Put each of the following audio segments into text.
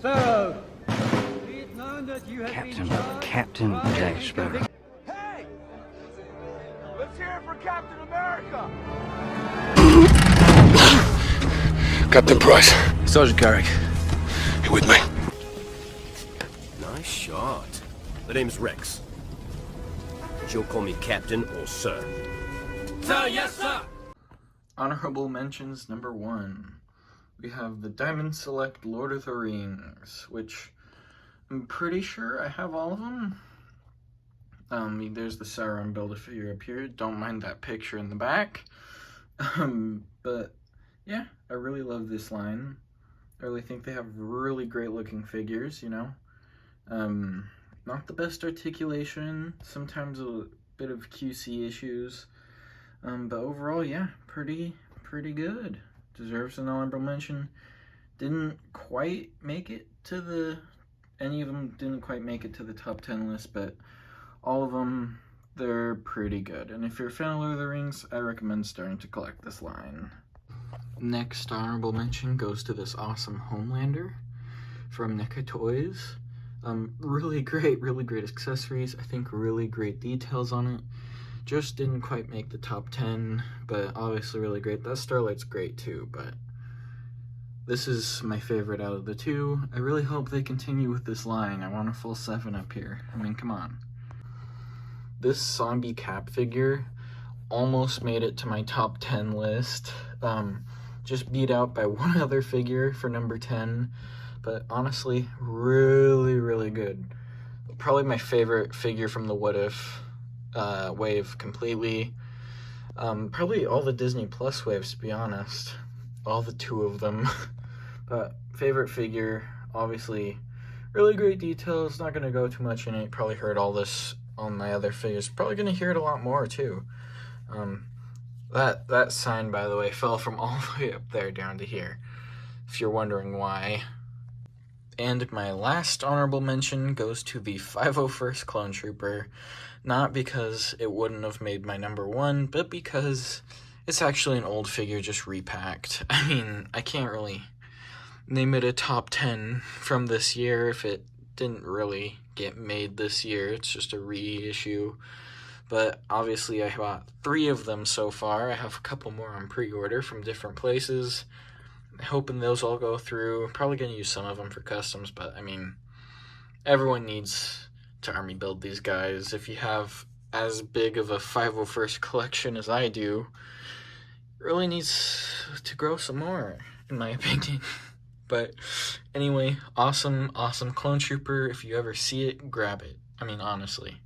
Sparrow, be it known that you have been charged. Captain Jack Sparrow. Hey! Let's hear it for Captain America! Captain Price, Sergeant Carrick. you with me? Nice shot. The name's Rex. You'll call me Captain or Sir. Sir, yes, sir! Honorable mentions number 1. We have the Diamond Select Lord of the Rings, which I'm pretty sure I have all of them. There's the Sauron Build-A-Figure up here. Don't mind that picture in the back. But yeah, I really love this line. I really think they have really great looking figures, you know. Not the best articulation, sometimes a bit of QC issues. But overall, yeah, pretty good. Deserves an honorable mention. Didn't quite make it to any of them didn't quite make it to the top 10 list, but all of them, they're pretty good. And if you're a fan of Lord of the Rings, I recommend starting to collect this line. Next honorable mention goes to this awesome Homelander from NECA Toys. Really great accessories. I think really great details on it. Just didn't quite make the top 10, but obviously really great. That Starlight's great too, but this is my favorite out of the two. I really hope they continue with this line. I want a full 7 up here. I mean, come on. This zombie Cap figure almost made it to my top 10 list. Just beat out by one other figure for number 10. But honestly, really good. Probably my favorite figure from the What If wave completely. Probably all the Disney Plus waves, to be honest. All the 2 of them. But favorite figure, obviously, really great details. Not going to go too much in it. Probably heard all this on my other figures. Probably going to hear it a lot more, too. That sign, by the way, fell from all the way up there down to here, if you're wondering why. And my last honorable mention goes to the 501st Clone Trooper. Not because it wouldn't have made my number 1, but because it's actually an old figure just repacked. I mean, I can't really name it a top 10 from this year if it didn't really get made this year. It's just a reissue. But obviously I bought 3 of them so far. I have a couple more on pre-order from different places. Hoping those all go through. Probably going to use some of them for customs, but I mean, everyone needs to army build these guys. If you have as big of a 501st collection as I do, it really needs to grow some more, in my opinion. But anyway, awesome Clone Trooper. If you ever see it, grab it. I mean, honestly.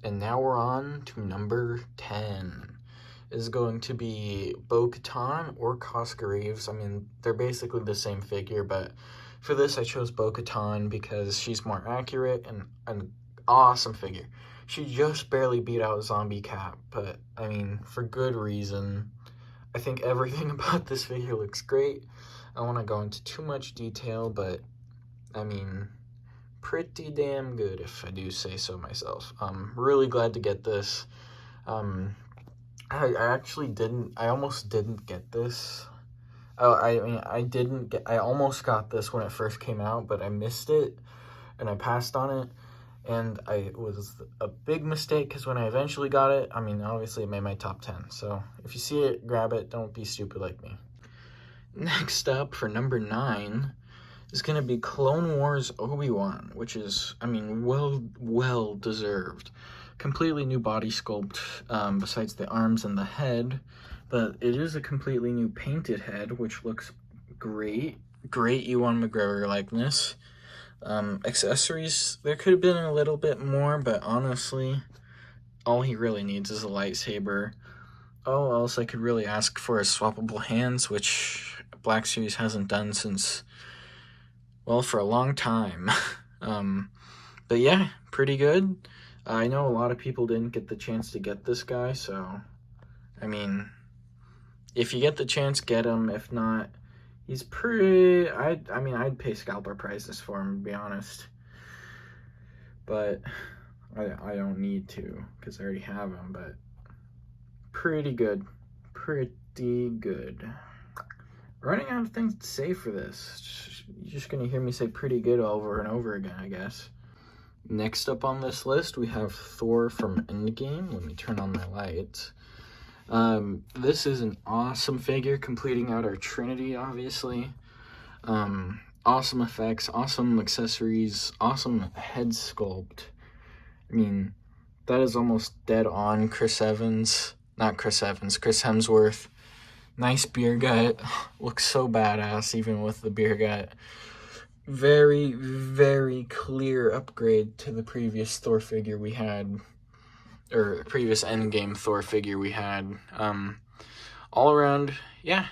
And now we're on to number 10. Is going to be Bo-Katan or Koska Reeves. I mean, they're basically the same figure, but for this I chose Bo-Katan because she's more accurate and an awesome figure. She just barely beat out Zombie Cap, but I mean, for good reason. I think everything about this figure looks great. I don't want to go into too much detail, but I mean, pretty damn good if I do say so myself. I'm really glad to get this. I actually didn't, I almost didn't get this. Oh, I almost got this when it first came out, but I missed it, and I passed on it, and it was a big mistake, because when I eventually got it, I mean, obviously it made my top 10, so if you see it, grab it, don't be stupid like me. Next up, for number 9, is going to be Clone Wars Obi-Wan, which is, I mean, well deserved. Completely new body sculpt, besides the arms and the head, but it is a completely new painted head, which looks great. Great Ewan McGregor likeness. Accessories, there could have been a little bit more, but honestly, all he really needs is a lightsaber. Oh, else I could really ask for is swappable hands, which Black Series hasn't done since, well, for a long time. But yeah, pretty good. I know a lot of people didn't get the chance to get this guy, so, I mean, if you get the chance, get him. If not, he's pretty, I mean, I'd pay scalper prices for him, to be honest. But I don't need to, because I already have him, but pretty good. running out of things to say for this. You're just gonna hear me say pretty good over and over again, I guess. Next up on this list, we have Thor from Endgame. Let me turn on my lights. This is an awesome figure, completing out our Trinity, obviously. Awesome effects, awesome accessories, awesome head sculpt. I mean, that is almost dead on Chris Hemsworth. Nice beer gut. Looks so badass, even with the beer gut. Very, very clear upgrade to the previous Thor figure we had, or previous Endgame Thor figure we had. All around, yeah,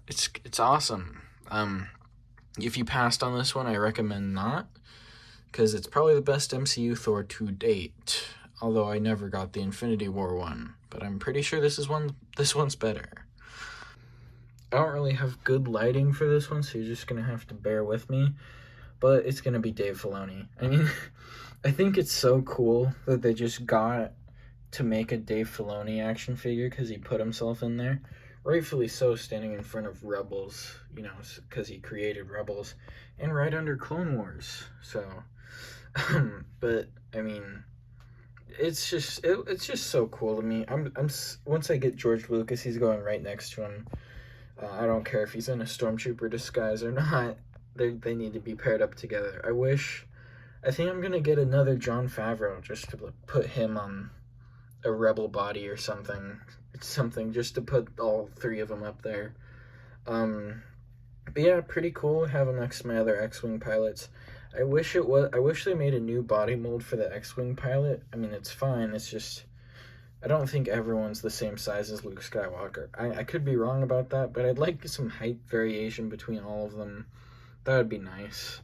it's awesome. If you passed on this one, I recommend not, because it's probably the best MCU Thor to date. Although I never got the Infinity War one, but I'm pretty sure this one's better. I don't really have good lighting for this one, so you're just gonna have to bear with me. But it's gonna be Dave Filoni. I mean, I think it's so cool that they just got to make a Dave Filoni action figure because he put himself in there. Rightfully so, standing in front of Rebels, you know, because he created Rebels, and right under Clone Wars. So, but I mean, it's just so cool to me. I'm once I get George Lucas, he's going right next to him. I don't care if he's in a stormtrooper disguise or not. They need to be paired up together. I think I'm gonna get another Jon Favreau just to put him on a Rebel body or something. It's something just to put all three of them up there. But yeah, pretty cool. Have them next to my other X-Wing pilots. I wish they made a new body mold for the X-Wing pilot. I mean, it's fine. It's just, I don't think everyone's the same size as Luke Skywalker. I could be wrong about that, but I'd like some height variation between all of them. That would be nice.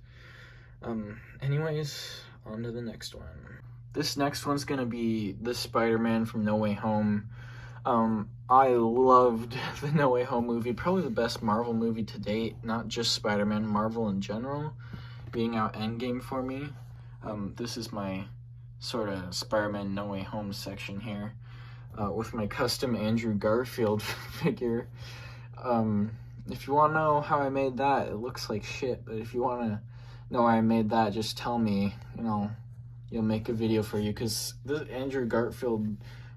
Anyways, on to the next one. This next one's gonna be the Spider-Man from No Way Home. I loved the No Way Home movie. Probably the best Marvel movie to date. Not just Spider-Man, Marvel in general. Being out Endgame for me. This is my sort of Spider-Man No Way Home section here. With my custom Andrew Garfield figure. If you want to know how I made that, it looks like shit, but if you want to know how I made that, just tell me, you know, you'll make a video for you, because the Andrew Garfield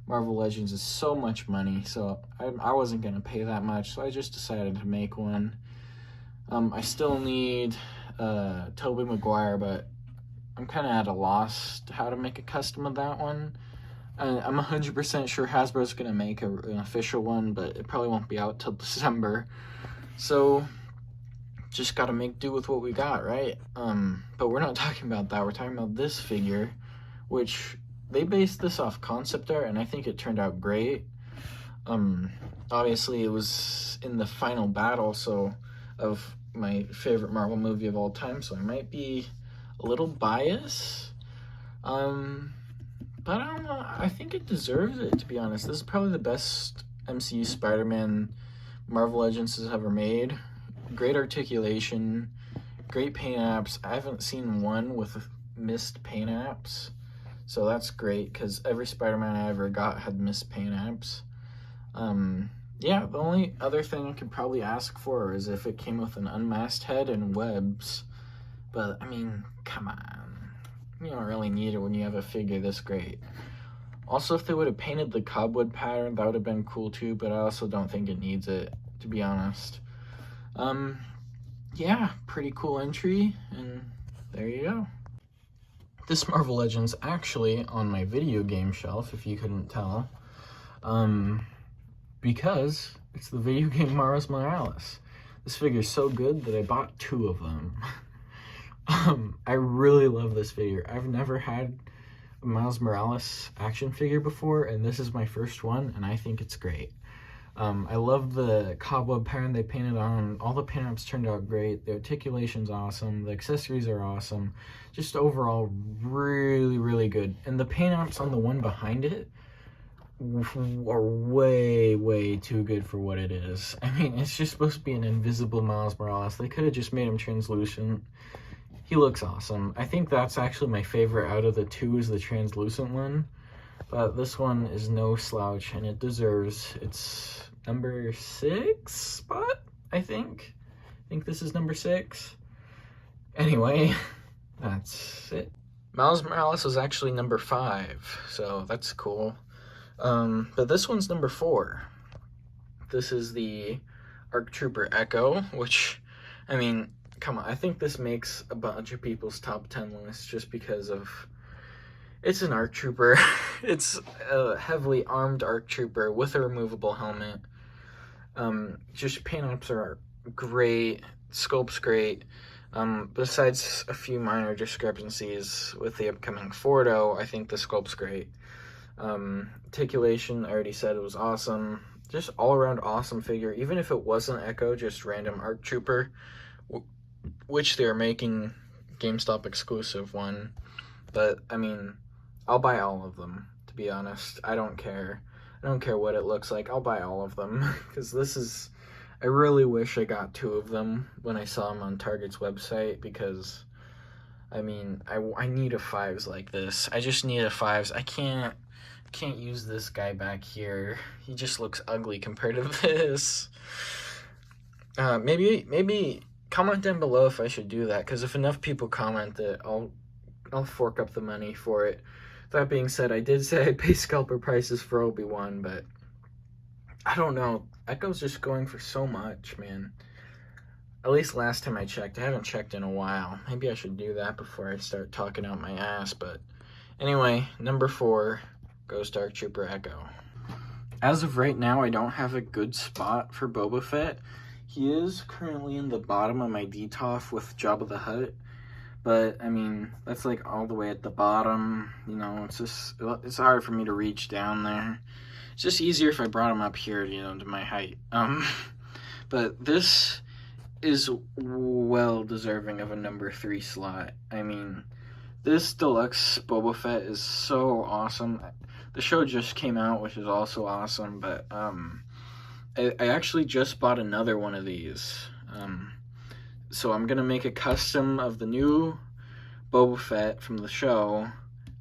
Marvel Legends is so much money, so I wasn't going to pay that much, so I just decided to make one. I still need Tobey Maguire, but I'm kind of at a loss to how to make a custom of that one. I'm 100% sure Hasbro's going to make an official one, but it probably won't be out till December. So, just gotta make do with what we got, right? But we're not talking about that. We're talking about this figure, which they based this off concept art, and I think it turned out great. Obviously, it was in the final battle, of my favorite Marvel movie of all time, so I might be a little biased. But I don't know. I think it deserves it, to be honest. This is probably the best MCU Spider-Man Marvel Legends has ever made. Great articulation, great paint apps. I haven't seen one with missed paint apps, so that's great, because every Spider-Man I ever got had missed paint apps. Yeah, the only other thing I could probably ask for is if it came with an unmasked head and webs, but I mean, come on. You don't really need it when you have a figure this great. Also, if they would have painted the cobweb pattern, that would have been cool too, but I also don't think it needs it, to be honest. Yeah, pretty cool entry, and there you go. This Marvel Legends actually on my video game shelf, if you couldn't tell, because it's the video game Miles Morales. This figure is so good that I bought 2 of them. I really love this figure. I've never had a Miles Morales action figure before, and this is my first one, and I think it's great. I love the cobweb pattern they painted on. All the paint apps turned out great. The articulation's awesome. The accessories are awesome. Just overall, really, really good. And the paint apps on the one behind it are way, way too good for what it is. I mean, it's just supposed to be an invisible Miles Morales. They could have just made him translucent. He looks awesome. I think that's actually my favorite out of the 2 is the translucent one. But this one is no slouch, and it deserves its number 6 spot, I think this is number 6. Anyway, that's it. Miles Morales was actually number 5, so that's cool. But this one's number 4. This is the ARC Trooper Echo, which, I mean, come on, I think this makes a bunch of people's top 10 lists just because of, it's an ARC Trooper. It's a heavily armed ARC Trooper with a removable helmet. Just paint-ups are great, sculpt's great. Besides a few minor discrepancies with the upcoming Fordo, I think the sculpt's great. Articulation, I already said it was awesome. Just all-around awesome figure. Even if it wasn't Echo, just random ARC Trooper, which they're making GameStop exclusive one. But, I mean, I'll buy all of them, to be honest. I don't care. I don't care what it looks like. I'll buy all of them. Because this is... I really wish I got 2 of them when I saw them on Target's website. Because, I mean, I need a 5s like this. I just need a 5s. I can't use this guy back here. He just looks ugly compared to this. Maybe comment down below if I should do that, because if enough people comment it, I'll fork up the money for it. That being said, I did say I'd pay scalper prices for Obi-Wan, but I don't know. Echo's just going for so much, man. At least last time I checked. I haven't checked in a while. Maybe I should do that before I start talking out my ass, but anyway, number 4 goes to ARC Trooper Echo. As of right now, I don't have a good spot for Boba Fett. He is currently in the bottom of my DTOF with Jabba the Hutt, but I mean, that's like all the way at the bottom, you know, it's hard for me to reach down there. It's just easier if I brought him up here, you know, to my height. But this is well deserving of a number 3 slot. I mean, this Deluxe Boba Fett is so awesome. The show just came out, which is also awesome, but I actually just bought another one of these. So I'm going to make a custom of the new Boba Fett from the show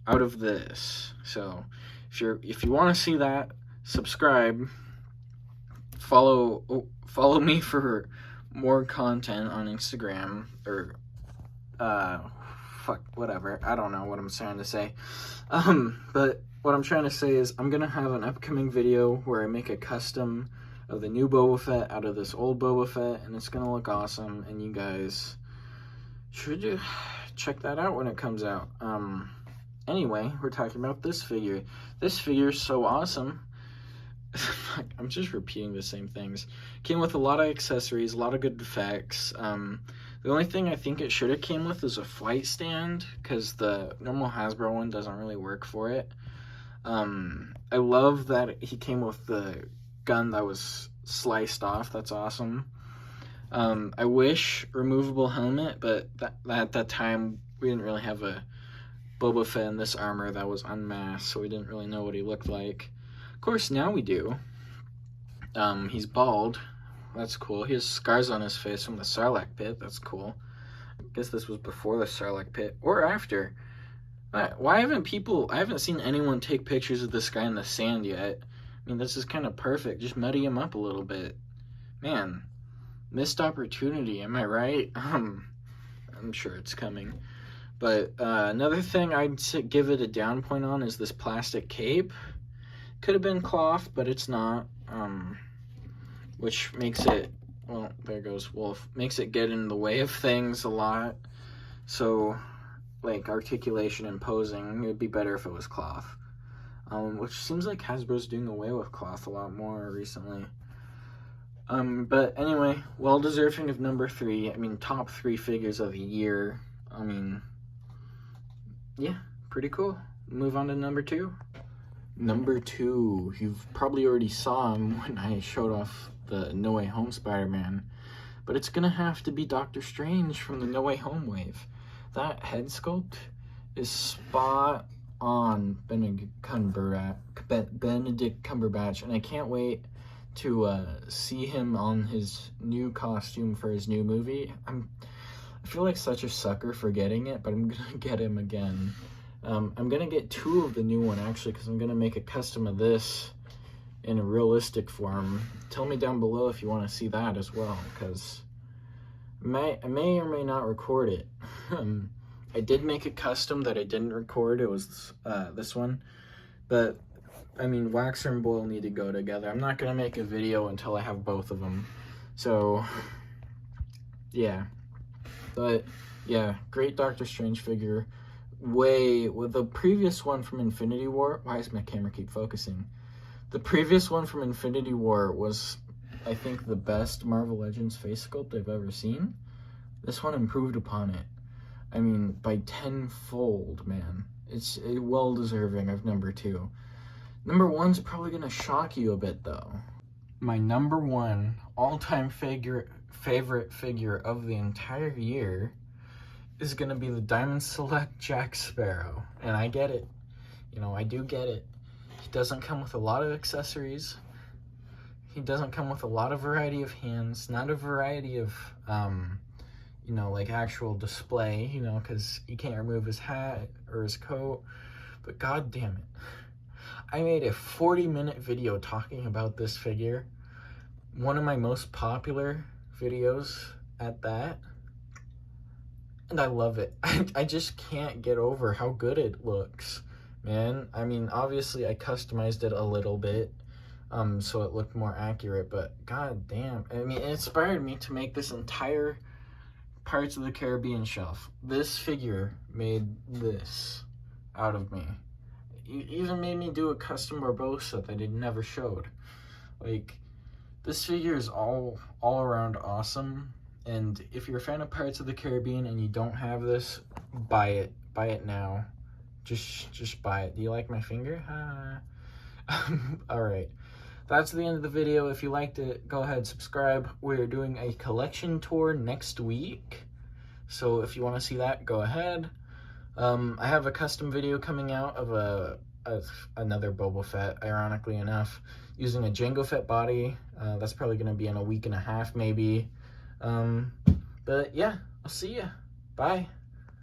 out of this. So if you want to see that, subscribe, follow me for more content on Instagram, or whatever. I don't know what I'm trying to say. But what I'm trying to say is I'm going to have an upcoming video where I make a custom of the new Boba Fett out of this old Boba Fett, and it's going to look awesome, and you guys should check that out when it comes out. Anyway, we're talking about this figure. This figure is so awesome. I'm just repeating the same things. Came with a lot of accessories, a lot of good effects. The only thing I think it should have came with is a flight stand, because the normal Hasbro one doesn't really work for it. I love that he came with the gun that was sliced off. That's awesome. I wish removable helmet, but at that time we didn't really have a Boba Fett in this armor that was unmasked, so we didn't really know what he looked like. Of course, now we do. He's bald. That's cool. He has scars on his face from the Sarlacc pit. That's cool. I guess this was before the Sarlacc pit, or after. Why haven't I haven't seen anyone take pictures of this guy in the sand yet. I mean, this is kind of perfect. Just muddy him up a little bit. Man, missed opportunity, am I right? I'm sure it's coming. But another thing I'd give it a down point on is this plastic cape. Could have been cloth, but it's not. Which makes it, well, there goes Wolf. Makes it get in the way of things a lot. So, like, articulation and posing, it would be better if it was cloth. Which seems like Hasbro's doing away with cloth a lot more recently. But anyway, well deserving of number 3. I mean, top 3 figures of the year. I mean, yeah, pretty cool. Move on to number 2. Number 2, you've probably already saw him when I showed off the No Way Home Spider-Man, but it's gonna have to be Doctor Strange from the No Way Home wave. That head sculpt is spot on Benedict Cumberbatch, and I can't wait to see him on his new costume for his new movie. I feel like such a sucker for getting it, but I'm gonna get him again. I'm gonna get 2 of the new one actually, because I'm gonna make a custom of this in a realistic form. Tell me down below if you want to see that as well, because I may or may not record it. I did make a custom that I didn't record. It was this one, but I mean, waxer and boil need to go together. I'm not gonna make a video until I have both of them. So yeah, but yeah, great Doctor Strange figure. With the previous one from Infinity War, why does my camera keep focusing? The previous one from Infinity War was, I think, the best Marvel Legends face sculpt I've ever seen. This one improved upon it. I mean, by tenfold, man. It's well deserving of number 2. Number 1's probably gonna shock you a bit, though. My number 1 all-time favorite figure of the entire year is gonna be the Diamond Select Jack Sparrow. And I get it. You know, I do get it. He doesn't come with a lot of accessories. He doesn't come with a lot of variety of hands. Not a variety of, you know, like actual display, you know, because he can't remove his hat or his coat. But god damn it. I made a 40-minute video talking about this figure. One of my most popular videos at that. And I love it. I just can't get over how good it looks, man. I mean, obviously I customized it a little bit, so it looked more accurate, but god damn. I mean, it inspired me to make this entire Pirates of the Caribbean shelf. This figure made this out of me. It even made me do a custom Barbossa that it never showed. Like, this figure is all around awesome. And if you're a fan of Pirates of the Caribbean and you don't have this, buy it. Buy it now. Just buy it. Do you like my finger? Alright. That's the end of the video. If you liked it, go ahead, subscribe. We're doing a collection tour next week. So if you want to see that, go ahead. I have a custom video coming out of another Boba Fett, ironically enough, using a Jango Fett body. That's probably going to be in a week and a half, maybe. But yeah, I'll see ya. Bye.